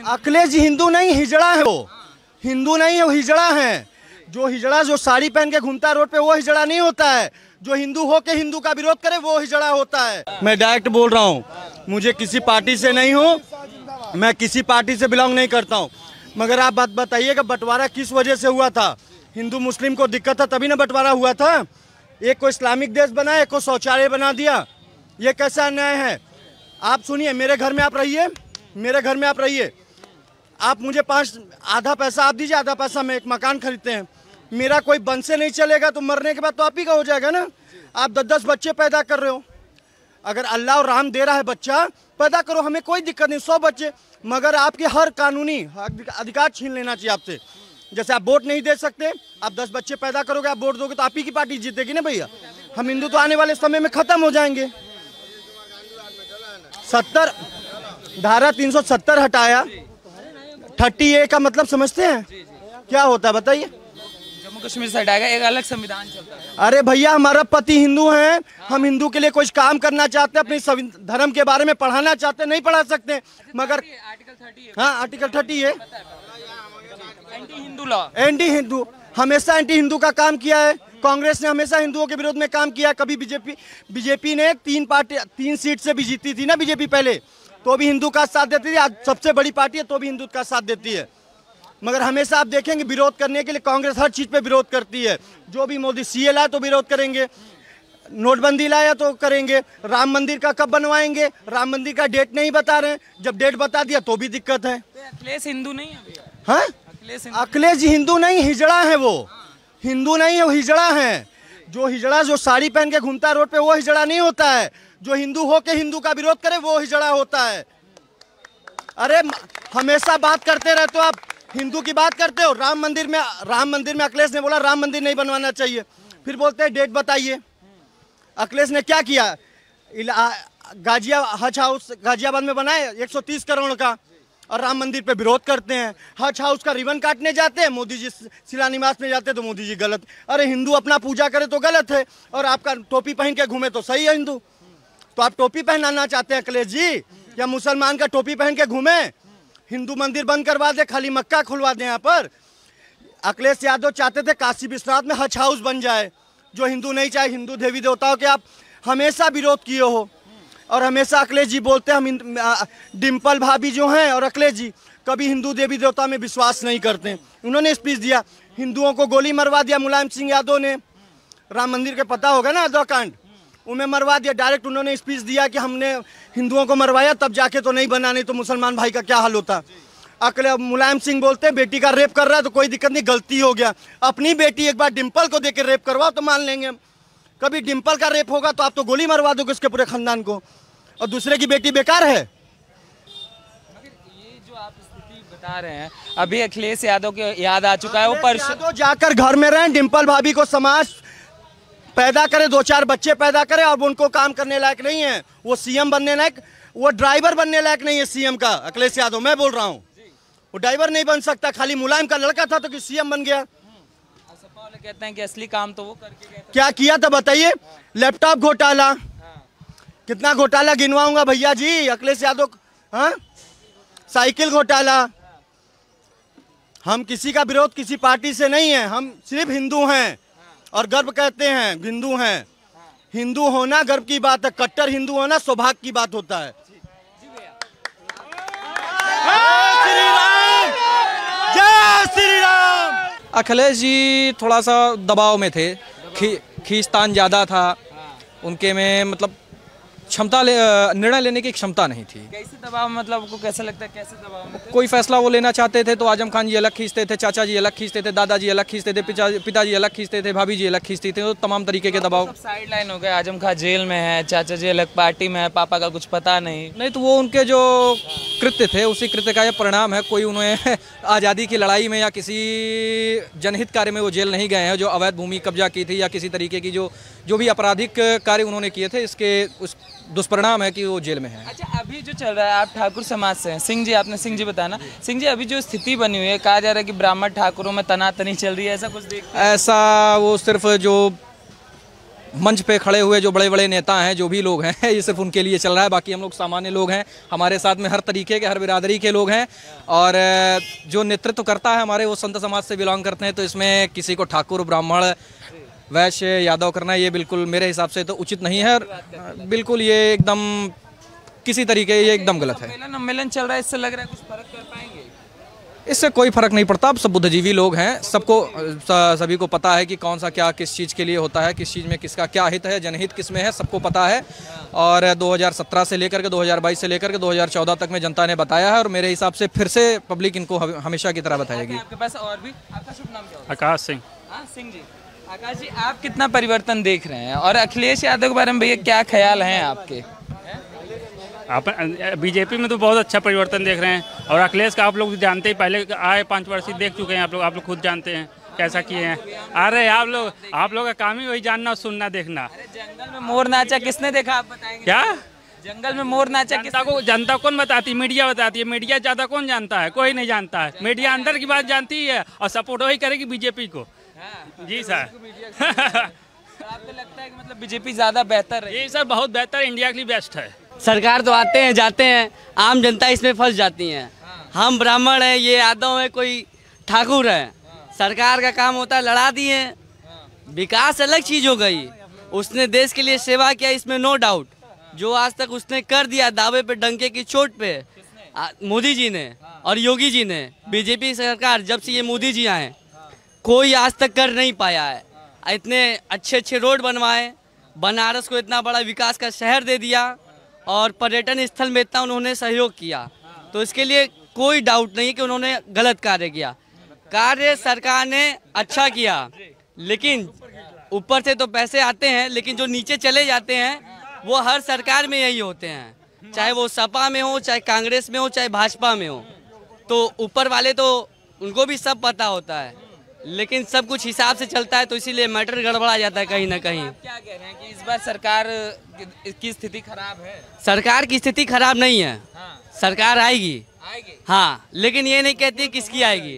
अखिलेश जी हिंदू नहीं हिजड़ा है, वो हिंदू नहीं है, वो हिजड़ा है। जो हिजड़ा जो साड़ी पहन के घूमता है रोड पे, वो हिजड़ा नहीं होता है। जो हिंदू हो के हिंदू का विरोध करे, वो हिजड़ा होता है। मैं डायरेक्ट बोल रहा हूँ, मुझे किसी पार्टी से नहीं हूँ, मैं किसी पार्टी से बिलोंग नहीं करता हूँ। मगर आप बात बताइए कि बंटवारा किस वजह से हुआ था? हिंदू मुस्लिम को दिक्कत था तभी ना बंटवारा हुआ था। एक को इस्लामिक देश बनाया, एक को शौचालय बना दिया, ये कैसा अन्याय है? आप सुनिए, मेरे घर में आप रहिए, मेरे घर में आप रहिए, आप मुझे आधा पैसा आप दीजिए, आधा पैसा मैं एक मकान खरीदते हैं। मेरा कोई बंद से नहीं चलेगा तो मरने के बाद तो आप ही का हो जाएगा ना। आप 10-10 बच्चे पैदा कर रहे हो, अगर अल्लाह और राम दे रहा है बच्चा, पैदा करो, हमें कोई दिक्कत नहीं, 100 बच्चे। मगर आपके हर कानूनी अधिकार छीन लेना चाहिए आपसे। जैसे आप वोट नहीं दे सकते, आप 10 बच्चे पैदा करोगे, आप वोट दोगे तो आप ही की पार्टी जीतेगी ना भैया। हम हिंदू तो आने वाले समय में खत्म हो जाएंगे। 70 धारा 370 हटाया, 30A का मतलब समझते हैं क्या होता है बताइए? जम्मू कश्मीर से हटाएगा, एक अलग संविधान चलता है। अरे भैया, हमारा पति हिंदू हैं, हम हिंदू के लिए कुछ काम करना चाहते हैं, अपने धर्म के बारे में पढ़ाना चाहते हैं, नहीं पढ़ा सकते मगर आर्टिकल 30 है। हाँ, आर्टिकल 30 है। Anti Hindu law, anti Hindu, हमेशा एंटी हिंदू का काम किया है। कांग्रेस ने हमेशा हिंदुओं के विरोध में काम किया है। कभी बीजेपी ने 3 सीट से भी जीती थी ना बीजेपी पहले, तो भी हिंदू का साथ देती थी। आज सबसे बड़ी पार्टी है तो भी हिंदू का साथ देती है। मगर हमेशा आप देखेंगे विरोध करने के लिए कांग्रेस हर चीज पे विरोध करती है। जो भी मोदी CA लाए तो विरोध करेंगे, नोटबंदी लाया तो करेंगे, राम मंदिर का कब बनवाएंगे, राम मंदिर का डेट नहीं बता रहे हैं, जब डेट बता दिया तो भी दिक्कत है। अखिलेश हिंदू नहीं है भैया? हाँ, अखिलेश जी हिंदू नहीं हिजड़ा है, वो हिंदू नहीं है, वो हिजड़ा है। जो हिजड़ा जो साड़ी पहन के घूमता है रोड पे, वो हिजड़ा नहीं होता है। जो हिंदू हो के हिंदू का विरोध करे, वो हिजड़ा होता है। अरे हमेशा बात करते रहते हो आप, हिंदू की बात करते हो। राम मंदिर में अखिलेश ने बोला राम मंदिर नहीं बनवाना चाहिए, फिर बोलते हैं डेट बताइए। अखिलेश ने क्या किया? हज हाउस गाजियाबाद में बनाए 130 करोड़ का, और राम मंदिर पे विरोध करते हैं। हज हाउस का रिबन काटने जाते हैं, मोदी जी शिलान्यास में जाते हैं तो मोदी जी गलत। अरे हिंदू अपना पूजा करे तो गलत है, और आपका टोपी पहन के घूमे तो सही है हिंदू। तो आप टोपी पहनाना चाहते हैं अखिलेश जी, या मुसलमान का टोपी पहन के घूमे? हिंदू मंदिर बंद करवा दे, खाली मक्का खुलवा दे। यहाँ पर अखिलेश यादव चाहते थे काशी विश्वनाथ में हज हाउस बन जाए, जो हिंदू नहीं चाहे। हिंदू देवी देवताओं के आप हमेशा विरोध किए हो, और हमेशा अखिलेश जी बोलते हैं हम डिम्पल भाभी जो हैं और अखिलेश जी कभी हिंदू देवी देवता में विश्वास नहीं करते। उन्होंने स्पीच दिया, हिंदुओं को गोली मरवा दिया मुलायम सिंह यादव ने। राम मंदिर के पता होगा ना अयोध्या कांड, उन्हें मरवा दिया। डायरेक्ट उन्होंने स्पीच दिया कि हमने हिंदुओं को मरवाया तब जाके तो नहीं बना, नहीं तो मुसलमान भाई का क्या हाल होता। अकेले मुलायम सिंह बोलते हैं बेटी का रेप कर रहा है तो कोई दिक्कत नहीं, गलती हो गया। अपनी बेटी एक बार डिम्पल को देकर रेप करवाओ तो मान लेंगे हम। कभी डिम्पल का रेप होगा तो आप तो गोली मरवा दोगे उसके पूरे खानदान को, और दूसरे की बेटी बेकार है। ये जो आप स्थिति बता रहे हैं, अभी अखिलेश यादव के याद आ चुका है, वो यादव जाकर घर में रहें, डिम्पल भाभी को समाज पैदा करे, 2-4 बच्चे पैदा करे, और उनको काम करने लायक नहीं है। वो CM बनने लायक, वो ड्राइवर बनने लायक नहीं है CM का। अखिलेश यादव मैं बोल रहा हूँ, वो ड्राइवर नहीं बन सकता। खाली मुलायम का लड़का था तो कि CM बन गया। सपा वाले कहते हैं कि असली काम तो वो करके गए थे। क्या किया था बताइए? लैपटॉप घोटाला, कितना घोटाला गिनवाऊंगा भैया जी अखिलेश यादव। हाँ, साइकिल घोटाला। हम किसी का विरोध किसी पार्टी से नहीं है, हम सिर्फ हिंदू हैं और गर्व करते हैं हिंदू हैं। हिंदू होना गर्व की बात है, कट्टर हिंदू होना सौभाग्य की बात होता है। श्री राम, जय श्री राम। अखिलेश जी थोड़ा सा दबाव में थे, खींचतान ज़्यादा था उनके में, मतलब निर्णय लेने की क्षमता नहीं थी। कैसे दबाव, मतलब आपको कैसा लगता है कैसे दबाव में थे? कोई फैसला वो लेना चाहते थे तो आजम खान जी अलग खींचते थे, चाचा जी अलग खींचते थे, दादाजी अलग खींचते थे, पिताजी अलग खींचते थे, भाभी जी अलग खींचती थी, तो तमाम तरीके के दबाव। साइड लाइन हो गए, आजम खान जेल में है, चाचा जी अलग पार्टी में है, पापा का कुछ पता नहीं। तो वो उनके जो कृत्य थे उसी कृत्य का यह परिणाम है। कोई उन्हें आज़ादी की लड़ाई में या किसी जनहित कार्य में वो जेल नहीं गए हैं, जो अवैध भूमि कब्जा की थी या किसी तरीके की जो भी आपराधिक कार्य उन्होंने किए थे, इसके उस दुष्परिणाम है कि वो जेल में है। अच्छा, अभी जो चल रहा है, आप ठाकुर समाज से हैं, सिंह जी, आपने सिंह जी बताना। सिंह जी, अभी जो स्थिति बनी हुई है, कहा जा रहा है कि ब्राह्मण ठाकुरों में तनातनी चल रही है, ऐसा कुछ देख? ऐसा वो सिर्फ जो मंच पे खड़े हुए जो बड़े बड़े नेता हैं, जो भी लोग हैं, ये सिर्फ उनके लिए चल रहा है। बाकी हम लोग सामान्य लोग हैं, हमारे साथ में हर तरीके के, हर बिरादरी के लोग हैं। और जो नेतृत्व करता है हमारे, वो संत समाज से बिलोंग करते हैं। तो इसमें किसी को ठाकुर, ब्राह्मण, वैश्य, यादव करना ये बिल्कुल मेरे हिसाब से तो उचित नहीं है। और बिल्कुल ये एकदम किसी तरीके ये एकदम गलत है। सम्मेलन चल रहा है, इससे लग रहा है कुछ फर्क कर पाएंगे? इससे कोई फर्क नहीं पड़ता। अब सब बुद्धिजीवी लोग हैं, सबको सभी को पता है कि कौन सा क्या किस चीज़ के लिए होता है, किस चीज़ में किसका क्या हित है, जनहित किस में है, सबको पता है। और 2017 से लेकर के 2022 से लेकर के 2014 तक में जनता ने बताया है, और मेरे हिसाब से फिर से पब्लिक इनको हमेशा की तरह बताएगी। आपके पास और भी, आपका शुभ नाम क्या होगा? आकाश सिंह। सिंह जी, आकाश जी, आप कितना परिवर्तन देख रहे हैं, और अखिलेश यादव के बारे में भैया क्या ख्याल हैं आपके? आप बीजेपी में तो बहुत अच्छा परिवर्तन देख रहे हैं, और अखिलेश का आप लोग जानते ही, पहले आए 5 वर्ष देख चुके हैं आप लोग खुद जानते हैं कैसा किए हैं। अरे आप लोग का काम ही वही जानना, सुनना, देखना। अरे जंगल में मोर नाचा किसने देखा, आप बताएंगे? क्या जंगल में मोर नाचा जनता कौन बताती है? मीडिया बताती है। मीडिया ज्यादा कौन जानता है? कोई नहीं जानता है। मीडिया अंदर की बात जानती है और सपोर्ट वही करेगी बीजेपी को। जी सर। आपको लगता है कि मतलब बीजेपी ज्यादा बेहतर है? ये सर बहुत बेहतर, इंडिया के लिए बेस्ट है। सरकार तो आते हैं जाते हैं, आम जनता इसमें फंस जाती है। हम ब्राह्मण हैं, ये यादव है, कोई ठाकुर है। सरकार का काम होता है लड़ा दिए। विकास अलग चीज हो गई, उसने देश के लिए सेवा किया, इसमें नो डाउट। जो आज तक उसने कर दिया दावे पे डंके की चोट पे, मोदी जी ने और योगी जी ने, बीजेपी सरकार जब से ये मोदी जी आए, कोई आज तक कर नहीं पाया है। इतने अच्छे अच्छे रोड बनवाए, बनारस को इतना बड़ा विकास का शहर दे दिया, और पर्यटन स्थल में इतना उन्होंने सहयोग किया। तो इसके लिए कोई डाउट नहीं कि उन्होंने गलत कार्य किया। कार्य सरकार ने अच्छा किया, लेकिन ऊपर से तो पैसे आते हैं, लेकिन जो नीचे चले जाते हैं वो हर सरकार में यही होते हैं, चाहे वो सपा में हो, चाहे कांग्रेस में हो, चाहे भाजपा में हो। तो ऊपर वाले तो उनको भी सब पता होता है, लेकिन सब कुछ हिसाब से चलता है, तो इसीलिए मैटर गड़बड़ा जाता है कहीं ना कहीं। आप क्या कह रहे हैं कि इस बार सरकार की स्थिति खराब है? सरकार की स्थिति खराब नहीं है। सरकार आएगी। हाँ, लेकिन ये नहीं कहती किसकी आएगी,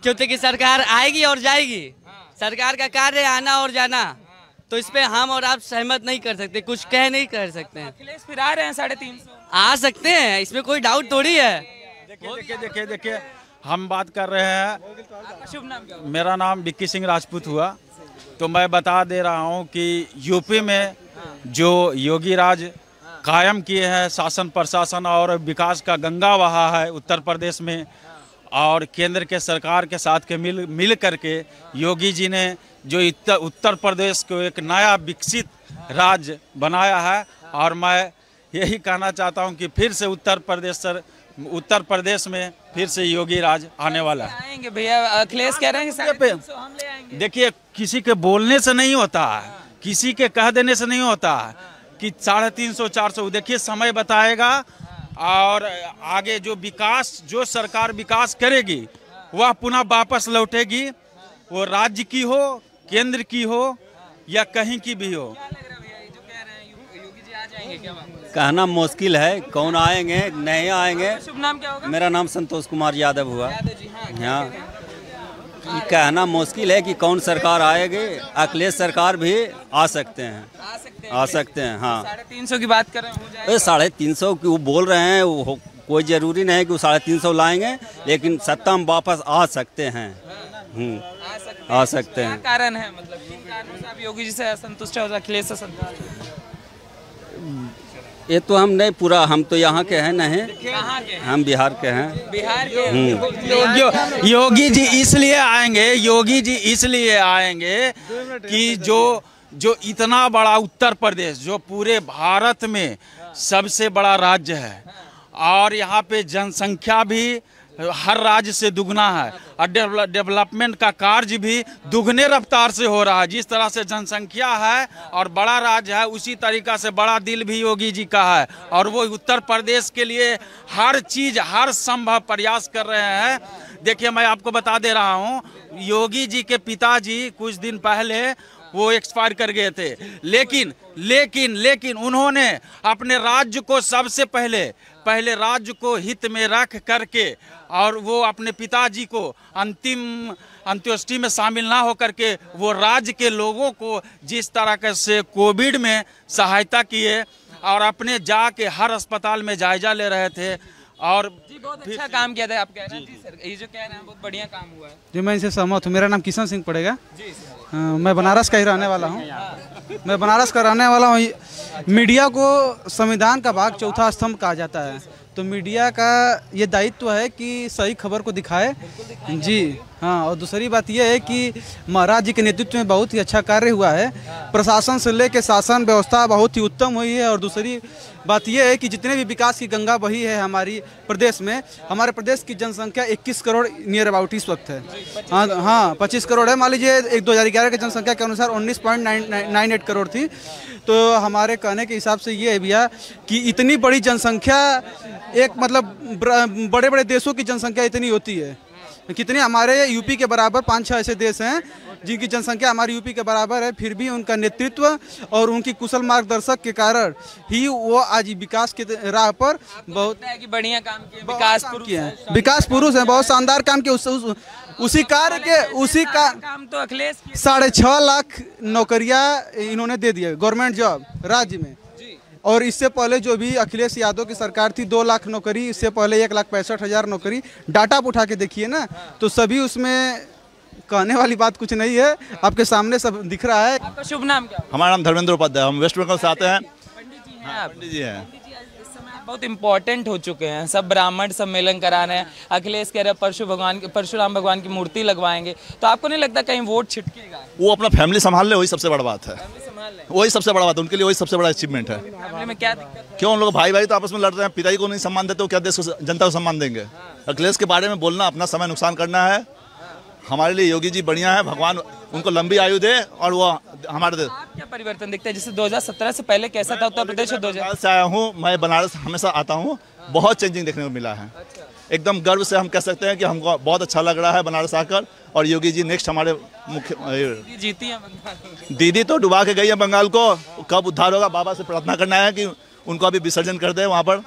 क्योंकि सरकार आएगी और जाएगी। सरकार का कार्य आना और जाना, तो इस पे हम और आप सहमत नहीं कर सकते, कुछ कह नहीं कर सकते हैं। अखिलेश फिर आ रहे हैं 350, आ सकते हैं, इसमें कोई डाउट थोड़ी है। देखिए हम बात कर रहे हैं। आपका शुभ नाम क्या होगा? मेरा नाम विक्की सिंह राजपूत हुआ। तो मैं बता दे रहा हूं कि यूपी में जो योगी राज कायम किए हैं, शासन प्रशासन और विकास का गंगा बहा है उत्तर प्रदेश में, और केंद्र के सरकार के साथ के मिल करके योगी जी ने जो उत्तर प्रदेश को एक नया विकसित राज्य बनाया है। और मैं यही कहना चाहता हूं कि फिर से उत्तर प्रदेश में फिर से योगी राज आने वाला है। आएंगे भैया, अखिलेश कह रहे हैं कि 350 हम ले आएंगे। देखिए, किसी के बोलने से नहीं होता है, किसी के कह देने से नहीं होता है कि 350 400। देखिए समय बताएगा, और आगे जो सरकार विकास करेगी वह पुनः वापस लौटेगी, वो राज्य की हो, केंद्र की हो, या कहीं की भी हो। कहना मुश्किल है कौन आएंगे नहीं आएंगे। शुभ नाम क्या होगा? मेरा नाम संतोष कुमार यादव हुआ। हाँ, कहना मुश्किल है कि कौन सरकार आएगी। अखिलेश सरकार भी आ सकते हैं, आ सकते हैं। हाँ, 350 की बात कर रहे हैं, 350 की वो बोल रहे हैं, वो कोई जरूरी नहीं है कि वो 350 लाएंगे, लेकिन सत्ता में वापस आ सकते हैं। आ सकते हैं। क्या कारण है, मतलब किन कारणों से आप योगी जी से असंतुष्ट है और अखिलेश से संतुष्ट? ये तो हम नहीं पूरा, हम तो यहाँ के हैं नहीं, हम बिहार के हैं। बिहार के योगी जी इसलिए आएंगे कि जो इतना बड़ा उत्तर प्रदेश, जो पूरे भारत में सबसे बड़ा राज्य है, और यहाँ पे जनसंख्या भी हर राज्य से दुगना है, और डेवलपमेंट का कार्य भी दुगने रफ्तार से हो रहा है। जिस तरह से जनसंख्या है और बड़ा राज्य है, उसी तरीका से बड़ा दिल भी योगी जी का है, और वो उत्तर प्रदेश के लिए हर चीज़, हर संभव प्रयास कर रहे हैं। देखिए, मैं आपको बता दे रहा हूँ, योगी जी के पिताजी कुछ दिन पहले वो एक्सपायर कर गए थे, लेकिन उन्होंने अपने राज्य को सबसे पहले पहले राज्य को हित में रख करके और वो अपने पिताजी को अंत्येष्टि में शामिल ना हो करके वो राज्य के लोगों को जिस तरह से कोविड में सहायता किए और अपने जाके हर अस्पताल में जायजा ले रहे थे और जी बहुत अच्छा काम किया था आप कह रहे हैं। जी सर, ये जो कह रहे हैं बहुत बढ़िया काम हुआ है। जी मैं इनसे सहमत हूँ। मेरा नाम किशन सिंह पड़ेगा। मैं बनारस का ही रहने वाला हूँ। मैं बनारस का रहने वाला हूँ। मीडिया को संविधान का भाग चौथा स्तंभ कहा जाता है, तो मीडिया का ये दायित्व है कि सही खबर को दिखाए। जी हाँ, और दूसरी बात यह है कि महाराज जी के नेतृत्व में बहुत ही अच्छा कार्य हुआ है। प्रशासन से लेकर शासन व्यवस्था बहुत ही उत्तम हुई है। और दूसरी बात यह है कि जितने भी विकास की गंगा बही है हमारी प्रदेश में, हमारे प्रदेश की जनसंख्या 21 करोड़ नियर अबाउट इस वक्त है। हाँ 25 करोड़ है। मान लीजिए 2011 की जनसंख्या के अनुसार 19.98 करोड़ थी। तो हमारे कहने के हिसाब से ये है भैया कि इतनी बड़ी जनसंख्या एक मतलब बड़े बड़े देशों की जनसंख्या इतनी होती है। कितने हमारे यूपी के बराबर 5-6 ऐसे देश हैं जिनकी जनसंख्या हमारी यूपी के बराबर है, फिर भी उनका नेतृत्व और उनकी कुशल मार्गदर्शक के कारण ही वो आज विकास के राह पर बहुत कि बढ़िया काम किया, विकास पुरुष हैं। विकास पुरुष हैं, बहुत शानदार काम किए। उसी कार्य के उसी का काम तो अखिलेश 6.5 लाख नौकरियां इन्होंने दे दिया गवर्नमेंट जॉब राज्य में। और इससे पहले जो भी अखिलेश यादव की सरकार थी 2 लाख नौकरी, इससे पहले 1,65,000 नौकरी। डाटा आप उठा के देखिए ना, तो सभी उसमें कहने वाली बात कुछ नहीं है, आपके सामने सब दिख रहा है। आपका शुभ नाम क्या? हमारा नाम धर्मेंद्र उपाध्याय, हम वेस्ट बंगाल से आते हैं। पंडित जी हैं आप? पंडित जी हैं। इस समय आप बहुत इम्पोर्टेंट हो चुके हैं, सब ब्राह्मण सम्मेलन करा रहे हैं। अखिलेश कह रहे हैं परशुराम भगवान की मूर्ति लगवाएंगे, तो आपको नहीं लगता कहीं वोट छिटकेगा? वो अपना फैमिली संभाल ले, वही सबसे बड़ा बात है। वही सबसे बड़ा बात है उनके लिए, वही सबसे बड़ा अचीवमेंट है। फैमिली में क्या दिक्कत? क्यों उन लोग भाई भाई तो आपस में लड़ रहे हैं, पिताजी को नहीं सम्मान देते, वो क्या देश को जनता को सम्मान देंगे? अखिलेश के बारे में बोलना अपना समय नुकसान करना है। हमारे लिए योगी जी बढ़िया है, भगवान उनको लंबी आयु दे और वो हमारे देश। आप क्या परिवर्तन दिखता है? जैसे 2017 से पहले कैसा था उत्तर प्रदेश और 2000 से आया हूँ मैं, बनारस हमेशा आता हूँ, बहुत चेंजिंग देखने को मिला है। एकदम गर्व से हम कह सकते हैं कि हमको बहुत अच्छा लग रहा है बनारस आकर। और योगी जी नेक्स्ट हमारे मुख्य जीती है बंगाल। दीदी तो डुबा के गई है बंगाल को, कब उद्धार होगा? बाबा से प्रार्थना करना है कि उनको अभी विसर्जन कर दे वहाँ पर।